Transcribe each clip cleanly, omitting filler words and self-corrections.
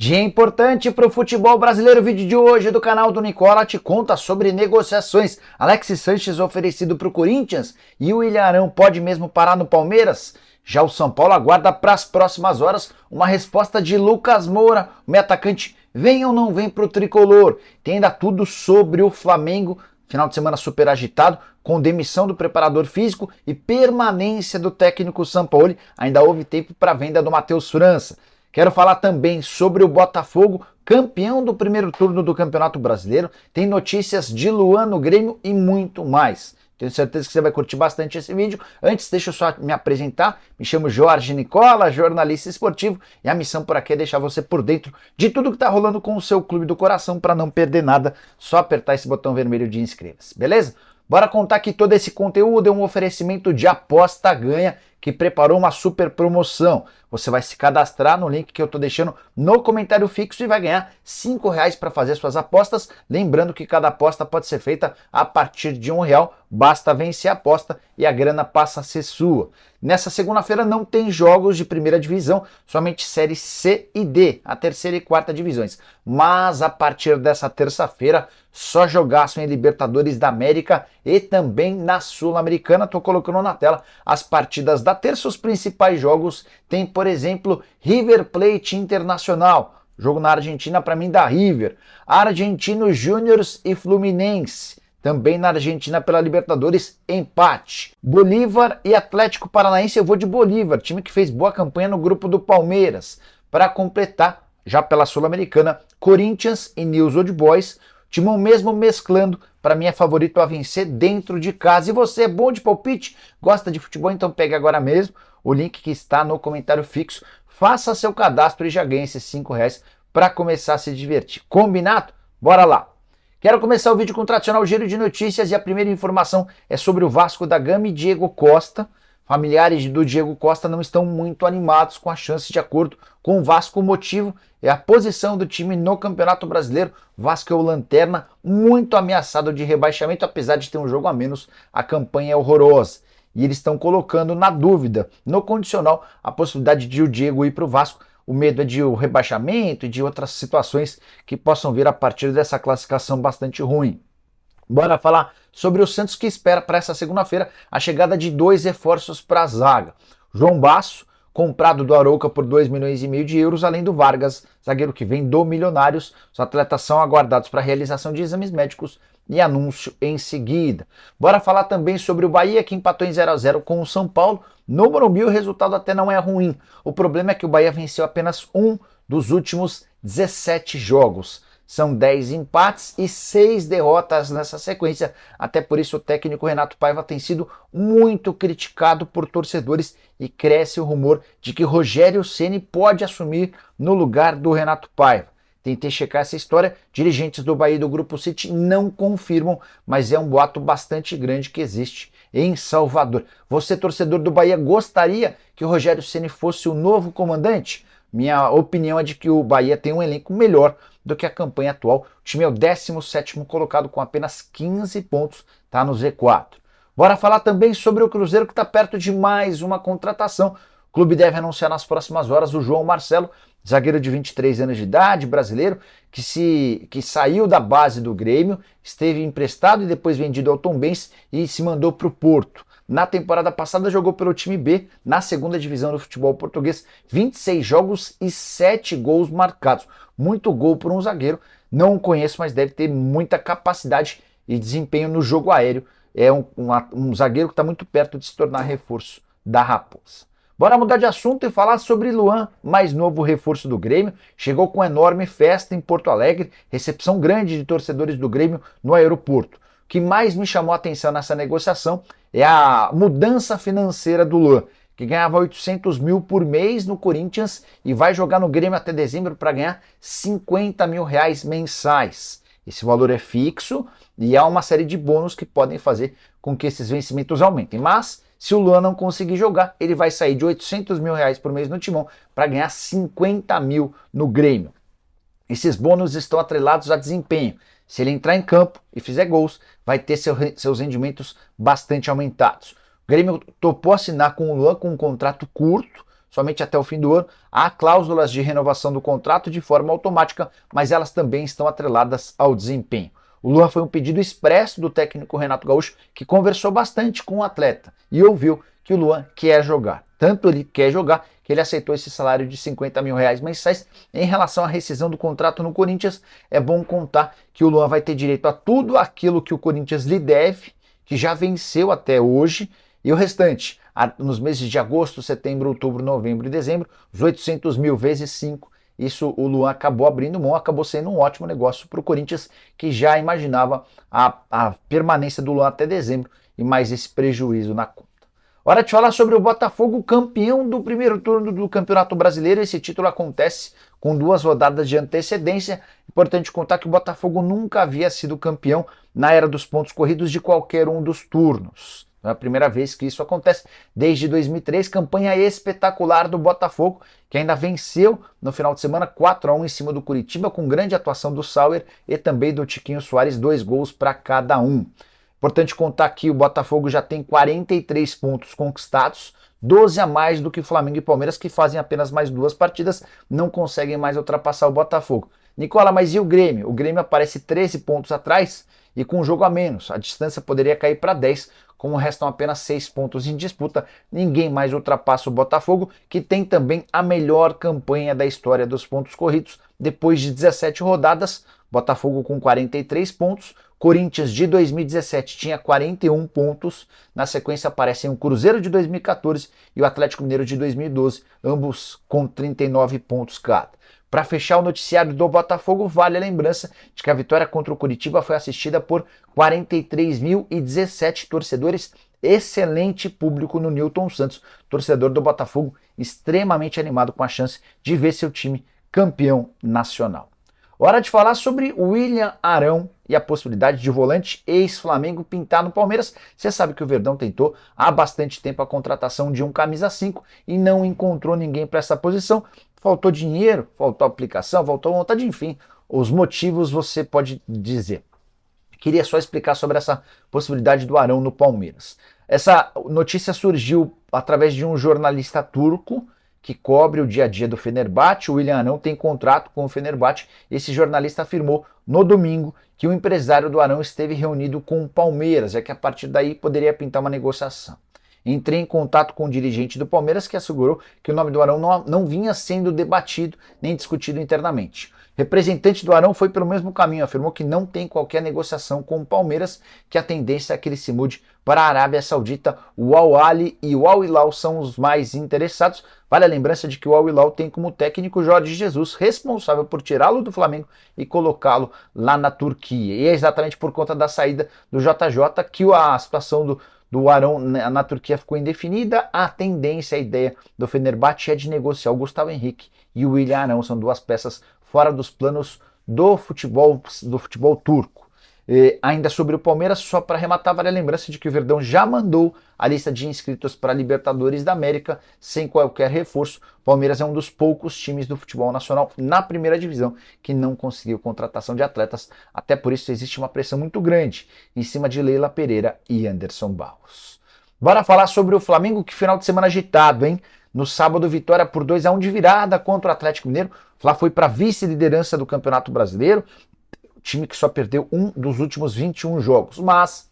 Dia importante para o futebol brasileiro. O vídeo de hoje do canal do Nicola te conta sobre negociações. Alexis Sanches oferecido para o Corinthians e o Ilharão pode mesmo parar no Palmeiras? Já o São Paulo aguarda para as próximas horas uma resposta de Lucas Moura. O meio atacante vem ou não vem para o tricolor? Tem ainda tudo sobre o Flamengo. Final de semana super agitado, com demissão do preparador físico e permanência do técnico Sampaoli. Ainda houve tempo para a venda do Matheus França. Quero falar também sobre o Botafogo, campeão do primeiro turno do Campeonato Brasileiro. Tem notícias de Luan no Grêmio e muito mais. Tenho certeza que você vai curtir bastante esse vídeo. Antes, deixa eu só me apresentar. Me chamo Jorge Nicola, jornalista esportivo, e a missão por aqui é deixar você por dentro de tudo que está rolando com o seu clube do coração para não perder nada. Só apertar esse botão vermelho de inscreva-se, beleza? Bora contar que todo esse conteúdo é um oferecimento de Aposta Ganha, que preparou uma super promoção. Você vai se cadastrar no link que eu estou deixando no comentário fixo e vai ganhar R$5 para fazer suas apostas. Lembrando que cada aposta pode ser feita a partir de R$1. Basta vencer a aposta e a grana passa a ser sua. Nessa segunda-feira não tem jogos de primeira divisão, somente série C e D, a terceira e quarta divisões. Mas a partir dessa terça-feira, só jogaço em Libertadores da América e também na Sul-Americana. Estou colocando na tela as partidas da terça. Os principais jogos tem, por exemplo, River Plate Internacional. Jogo na Argentina, para mim, da River. Argentinos Júniors e Fluminense. Também na Argentina pela Libertadores, empate. Bolívar e Atlético Paranaense, eu vou de Bolívar, time que fez boa campanha no grupo do Palmeiras. Para completar, já pela Sul-Americana, Corinthians e News Old Boys, timão mesmo mesclando, para mim é favorito a vencer dentro de casa. E você é bom de palpite? Gosta de futebol? Então pegue agora mesmo o link que está no comentário fixo, faça seu cadastro e já ganhe esses R$5 para começar a se divertir. Combinado? Bora lá! Quero começar o vídeo com o tradicional giro de notícias e a primeira informação é sobre o Vasco da Gama e Diego Costa. Familiares do Diego Costa não estão muito animados com a chance. De acordo com o Vasco, o motivo é a posição do time no Campeonato Brasileiro. O Vasco é o lanterna, muito ameaçado de rebaixamento, apesar de ter um jogo a menos, a campanha é horrorosa. E eles estão colocando na dúvida, no condicional, a possibilidade de o Diego ir para o Vasco. O medo é de o rebaixamento e de outras situações que possam vir a partir dessa classificação bastante ruim. Bora falar sobre o Santos, que espera para essa segunda-feira a chegada de 2 reforços para a zaga. João Basso, comprado do Arouca por 2,5 milhões de euros, além do Vargas, zagueiro que vem do Milionários. Os atletas são aguardados para a realização de exames médicos e anúncio em seguida. Bora falar também sobre o Bahia, que empatou em 0-0 com o São Paulo. No Morumbi o resultado até não é ruim. O problema é que o Bahia venceu apenas um dos últimos 17 jogos. São 10 empates e 6 derrotas nessa sequência. Até por isso o técnico Renato Paiva tem sido muito criticado por torcedores e cresce o rumor de que Rogério Ceni pode assumir no lugar do Renato Paiva. Tentei checar essa história, dirigentes do Bahia e do Grupo City não confirmam, mas é um boato bastante grande que existe em Salvador. Você, torcedor do Bahia, gostaria que o Rogério Ceni fosse o novo comandante? Minha opinião é de que o Bahia tem um elenco melhor do que a campanha atual. O time é o 17º colocado com apenas 15 pontos, está no Z4. Bora falar também sobre o Cruzeiro, que está perto de mais uma contratação. O clube deve anunciar nas próximas horas o João Marcelo, zagueiro de 23 anos de idade, brasileiro, que saiu da base do Grêmio, esteve emprestado e depois vendido ao Tombense e se mandou para o Porto. Na temporada passada jogou pelo time B, na segunda divisão do futebol português, 26 jogos e 7 gols marcados. Muito gol por um zagueiro, não o conheço, mas deve ter muita capacidade e desempenho no jogo aéreo. É um zagueiro que está muito perto de se tornar reforço da Raposa. Bora mudar de assunto e falar sobre Luan, mais novo reforço do Grêmio. Chegou com enorme festa em Porto Alegre, recepção grande de torcedores do Grêmio no aeroporto. O que mais me chamou a atenção nessa negociação é a mudança financeira do Luan, que ganhava 800 mil por mês no Corinthians e vai jogar no Grêmio até dezembro para ganhar 50 mil reais mensais. Esse valor é fixo e há uma série de bônus que podem fazer com que esses vencimentos aumentem. Mas se o Luan não conseguir jogar, ele vai sair de 800 mil reais por mês no Timão para ganhar 50 mil no Grêmio. Esses bônus estão atrelados a desempenho. Se ele entrar em campo e fizer gols, vai ter seus rendimentos bastante aumentados. O Grêmio topou assinar com o Luan com um contrato curto, somente até o fim do ano. Há cláusulas de renovação do contrato de forma automática, mas elas também estão atreladas ao desempenho. O Luan foi um pedido expresso do técnico Renato Gaúcho, que conversou bastante com o atleta e ouviu que o Luan quer jogar. Tanto ele quer jogar que ele aceitou esse salário de R$50 mil mensais. Em relação à rescisão do contrato no Corinthians, é bom contar que o Luan vai ter direito a tudo aquilo que o Corinthians lhe deve, que já venceu até hoje, e o restante, nos meses de agosto, setembro, outubro, novembro e dezembro, os 800 mil vezes 5, isso o Luan acabou abrindo mão, acabou sendo um ótimo negócio para o Corinthians, que já imaginava a permanência do Luan até dezembro e mais esse prejuízo na conta. Hora de falar sobre o Botafogo, campeão do primeiro turno do Campeonato Brasileiro. Esse título acontece com 2 rodadas de antecedência. Importante contar que o Botafogo nunca havia sido campeão na era dos pontos corridos de qualquer um dos turnos. É a primeira vez que isso acontece desde 2003, campanha espetacular do Botafogo, que ainda venceu no final de semana 4-1 em cima do Curitiba, com grande atuação do Sauer e também do Tiquinho Soares, 2 gols para cada um. Importante contar que o Botafogo já tem 43 pontos conquistados, 12 a mais do que Flamengo e Palmeiras, que fazem apenas mais 2 partidas, não conseguem mais ultrapassar o Botafogo. Nicola, mas e o Grêmio? O Grêmio aparece 13 pontos atrás e com um jogo a menos. A distância poderia cair para 10, como restam apenas 6 pontos em disputa. Ninguém mais ultrapassa o Botafogo, que tem também a melhor campanha da história dos pontos corridos. Depois de 17 rodadas, Botafogo com 43 pontos, Corinthians de 2017 tinha 41 pontos, na sequência aparecem o Cruzeiro de 2014 e o Atlético Mineiro de 2012, ambos com 39 pontos cada. Para fechar o noticiário do Botafogo, vale a lembrança de que a vitória contra o Curitiba foi assistida por 43.017 torcedores, excelente público no Newton Santos, torcedor do Botafogo extremamente animado com a chance de ver seu time campeão nacional. Hora de falar sobre o William Arão e a possibilidade de volante ex-Flamengo pintar no Palmeiras. Você sabe que o Verdão tentou há bastante tempo a contratação de um camisa 5 e não encontrou ninguém para essa posição. Faltou dinheiro, faltou aplicação, faltou vontade, enfim, os motivos você pode dizer. Queria só explicar sobre essa possibilidade do Arão no Palmeiras. Essa notícia surgiu através de um jornalista turco que cobre o dia a dia do Fenerbahçe. O William Arão tem contrato com o Fenerbahçe. Esse jornalista afirmou no domingo que o empresário do Arão esteve reunido com o Palmeiras, já que a partir daí poderia pintar uma negociação. Entrei em contato com o dirigente do Palmeiras, que assegurou que o nome do Arão não vinha sendo debatido nem discutido internamente. O representante do Arão foi pelo mesmo caminho, afirmou que não tem qualquer negociação com o Palmeiras, que a tendência é que ele se mude para a Arábia Saudita. O Al Ahly e o Al Hilal são os mais interessados. Vale a lembrança de que o Al Hilal tem como técnico Jorge Jesus, responsável por tirá-lo do Flamengo e colocá-lo lá na Turquia. E é exatamente por conta da saída do JJ que a situação do Arão na Turquia ficou indefinida. A tendência, a ideia do Fenerbahçe é de negociar o Gustavo Henrique e o William Arão. São 2 peças fora dos planos do futebol turco. Ainda sobre o Palmeiras, só para arrematar, vale a lembrança de que o Verdão já mandou a lista de inscritos para a Libertadores da América sem qualquer reforço. O Palmeiras é um dos poucos times do futebol nacional na primeira divisão que não conseguiu contratação de atletas. Até por isso existe uma pressão muito grande em cima de Leila Pereira e Anderson Barros. Bora falar sobre o Flamengo, que final de semana agitado, hein? No sábado, vitória por 2-1 de virada contra o Atlético Mineiro. O Fla foi para a vice-liderança do Campeonato Brasileiro. Time que só perdeu um dos últimos 21 jogos, mas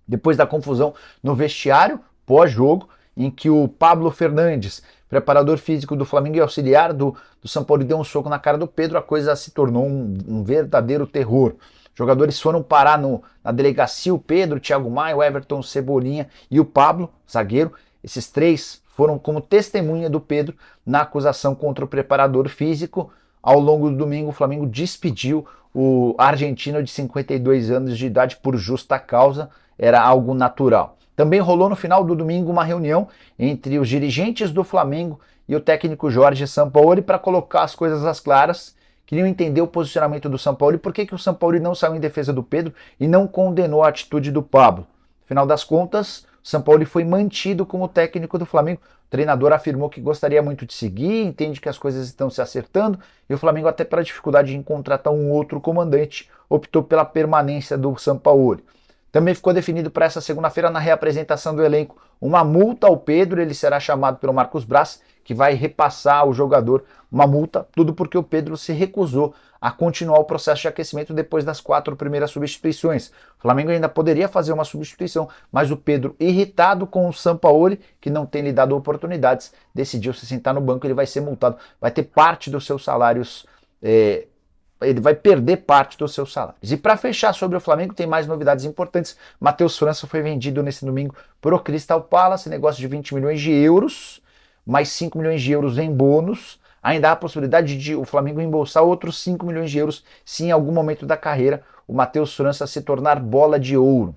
depois da confusão no vestiário, pós-jogo, em que o Pablo Fernandes, preparador físico do Flamengo e auxiliar do São Paulo, deu um soco na cara do Pedro, a coisa se tornou um verdadeiro terror. Jogadores foram parar na delegacia, o Pedro, o Thiago Maia, o Everton, o Cebolinha e o Pablo, zagueiro. Esses 3 foram como testemunha do Pedro na acusação contra o preparador físico. Ao longo do domingo, o Flamengo despediu o argentino de 52 anos de idade por justa causa, era algo natural. Também rolou no final do domingo uma reunião entre os dirigentes do Flamengo e o técnico Jorge Sampaoli para colocar as coisas às claras. Queriam entender o posicionamento do Sampaoli, por que o Sampaoli não saiu em defesa do Pedro e não condenou a atitude do Pablo. No final das contas, o Sampaoli foi mantido como técnico do Flamengo. O treinador afirmou que gostaria muito de seguir, entende que as coisas estão se acertando, e o Flamengo, até pela dificuldade em contratar um outro comandante, optou pela permanência do Sampaoli. Também ficou definido para essa segunda-feira, na reapresentação do elenco, uma multa ao Pedro. Ele será chamado pelo Marcos Braz, que vai repassar ao jogador uma multa, tudo porque o Pedro se recusou a continuar o processo de aquecimento depois das 4 primeiras substituições. O Flamengo ainda poderia fazer uma substituição, mas o Pedro, irritado com o Sampaoli, que não tem lhe dado oportunidades, decidiu se sentar no banco. Ele vai ser multado, vai ter parte dos seus salários, ele vai perder parte dos seus salários. E para fechar sobre o Flamengo, tem mais novidades importantes. Matheus França foi vendido nesse domingo para o Crystal Palace, negócio de 20 milhões de euros, mais 5 milhões de euros em bônus. Ainda há a possibilidade de o Flamengo embolsar outros 5 milhões de euros se em algum momento da carreira o Matheus França se tornar bola de ouro.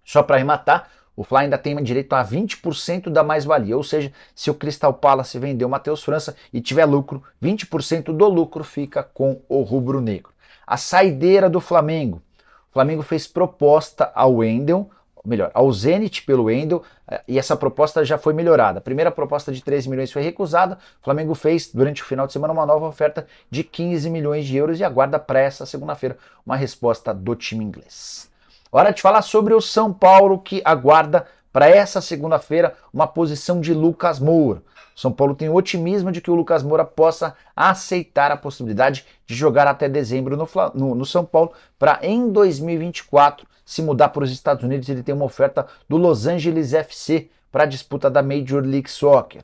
Só para arrematar, o Fla ainda tem direito a 20% da mais-valia, ou seja, se o Crystal Palace vender o Matheus França e tiver lucro, 20% do lucro fica com o rubro-negro. A saideira do Flamengo. O Flamengo fez proposta ao Wendel, melhor, ao Zenit pelo Wendel, e essa proposta já foi melhorada. A primeira proposta de 13 milhões foi recusada, o Flamengo fez durante o final de semana uma nova oferta de 15 milhões de euros e aguarda para essa segunda-feira uma resposta do time inglês. Hora de falar sobre o São Paulo, que aguarda para essa segunda-feira uma posição de Lucas Moura. O São Paulo tem o otimismo de que o Lucas Moura possa aceitar a possibilidade de jogar até dezembro no São Paulo, para em 2024 se mudar para os Estados Unidos. Ele tem uma oferta do Los Angeles FC para a disputa da Major League Soccer.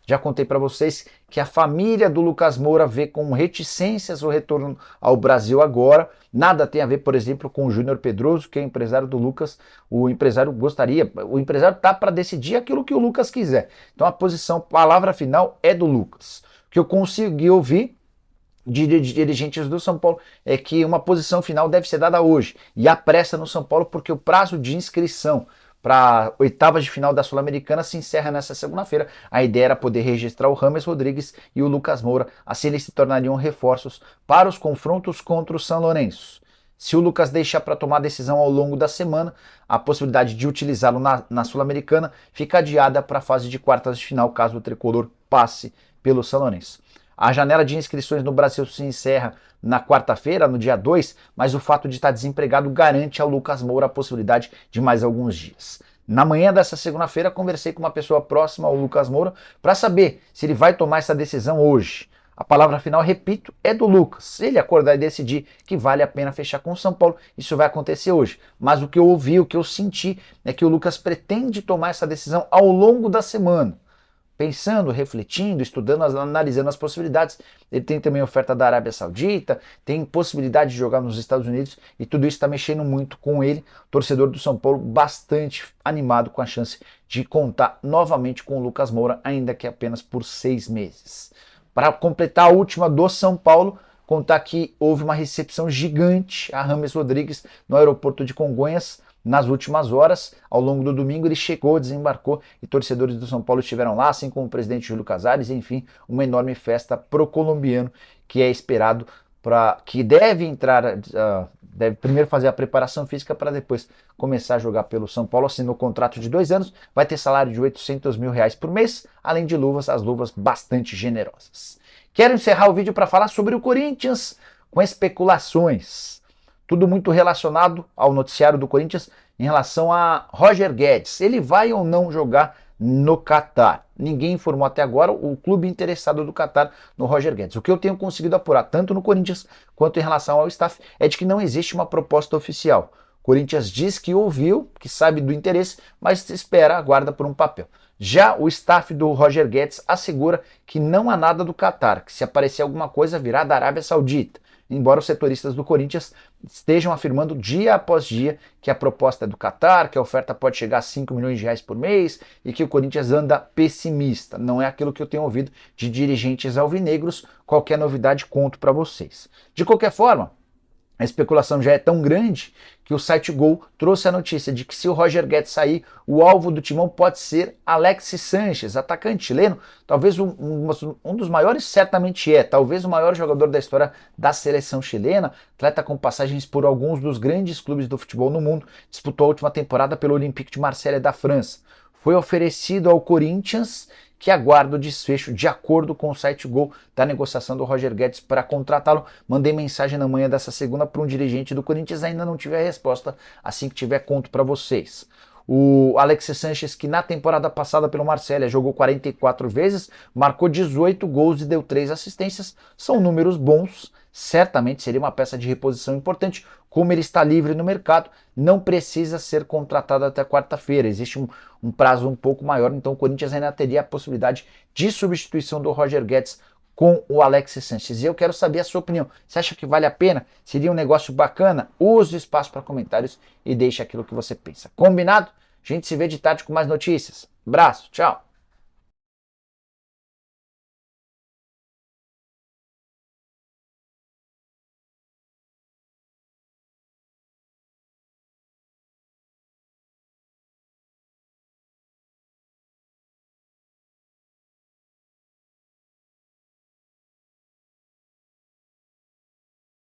Já contei para vocês que a família do Lucas Moura vê com reticências o retorno ao Brasil agora. Nada tem a ver, por exemplo, com o Júnior Pedroso, que é empresário do Lucas. O empresário está para decidir aquilo que o Lucas quiser. Então a palavra final é do Lucas. O que eu consegui ouvir de dirigentes do São Paulo é que uma posição final deve ser dada hoje. E há pressa no São Paulo porque o prazo de inscrição para oitavas de final da Sul-Americana se encerra nessa segunda-feira. A ideia era poder registrar o James Rodrigues e o Lucas Moura, assim eles se tornariam reforços para os confrontos contra o São Lourenço. Se o Lucas deixar para tomar decisão ao longo da semana, a possibilidade de utilizá-lo na Sul-Americana fica adiada para a fase de quartas de final, caso o tricolor passe pelo São Lourenço. A janela de inscrições no Brasil se encerra na quarta-feira, no dia 2, mas o fato de estar desempregado garante ao Lucas Moura a possibilidade de mais alguns dias. Na manhã dessa segunda-feira, conversei com uma pessoa próxima ao Lucas Moura para saber se ele vai tomar essa decisão hoje. A palavra final, repito, é do Lucas. Se ele acordar e decidir que vale a pena fechar com o São Paulo, isso vai acontecer hoje. Mas o que eu ouvi, o que eu senti, é que o Lucas pretende tomar essa decisão ao longo da semana. Pensando, refletindo, estudando, analisando as possibilidades. Ele tem também oferta da Arábia Saudita, tem possibilidade de jogar nos Estados Unidos e tudo isso está mexendo muito com ele. Torcedor do São Paulo bastante animado com a chance de contar novamente com o Lucas Moura, ainda que apenas por 6 meses. Para completar a última do São Paulo, contar que houve uma recepção gigante a James Rodrigues no aeroporto de Congonhas. Nas últimas horas, ao longo do domingo, ele chegou, desembarcou e torcedores do São Paulo estiveram lá, assim como o presidente Júlio Casares, enfim, uma enorme festa pro colombiano que é esperado que deve entrar, deve primeiro fazer a preparação física para depois começar a jogar pelo São Paulo. Assinou contrato de 2 anos, vai ter salário de R$800 mil por mês, além de luvas, as luvas bastante generosas. Quero encerrar o vídeo para falar sobre o Corinthians com especulações. Tudo muito relacionado ao noticiário do Corinthians em relação a Roger Guedes. Ele vai ou não jogar no Catar? Ninguém informou até agora o clube interessado do Catar no Roger Guedes. O que eu tenho conseguido apurar, tanto no Corinthians quanto em relação ao staff, é de que não existe uma proposta oficial. O Corinthians diz que ouviu, que sabe do interesse, mas espera, aguarda por um papel. Já o staff do Roger Guedes assegura que não há nada do Catar, que se aparecer alguma coisa virá da Arábia Saudita. Embora os setoristas do Corinthians estejam afirmando dia após dia que a proposta é do Catar, que a oferta pode chegar a 5 milhões de reais por mês e que o Corinthians anda pessimista. Não é aquilo que eu tenho ouvido de dirigentes alvinegros. Qualquer novidade conto para vocês. De qualquer forma, a especulação já é tão grande que o site Gol trouxe a notícia de que se o Roger Guedes sair, o alvo do timão pode ser Alexis Sanches, atacante chileno, talvez um dos maiores, certamente talvez o maior jogador da história da seleção chilena, atleta com passagens por alguns dos grandes clubes do futebol no mundo, disputou a última temporada pelo Olympique de Marselha da França. Foi oferecido ao Corinthians, que aguarda o desfecho de acordo com o site Gol da negociação do Roger Guedes para contratá-lo. Mandei mensagem na manhã dessa segunda para um dirigente do Corinthians, ainda não tive a resposta. Assim que tiver, conto para vocês. O Alexis Sanchez, que na temporada passada pelo Marselha jogou 44 vezes, marcou 18 gols e deu 3 assistências, são números bons, certamente seria uma peça de reposição importante. Como ele está livre no mercado, não precisa ser contratado até quarta-feira, existe um prazo um pouco maior, então o Corinthians ainda teria a possibilidade de substituição do Roger Guedes com o Alexis Sanchez. E eu quero saber a sua opinião. Você acha que vale a pena? Seria um negócio bacana? Use o espaço para comentários e deixe aquilo que você pensa. Combinado? A gente se vê de tarde com mais notícias. Abraço, tchau!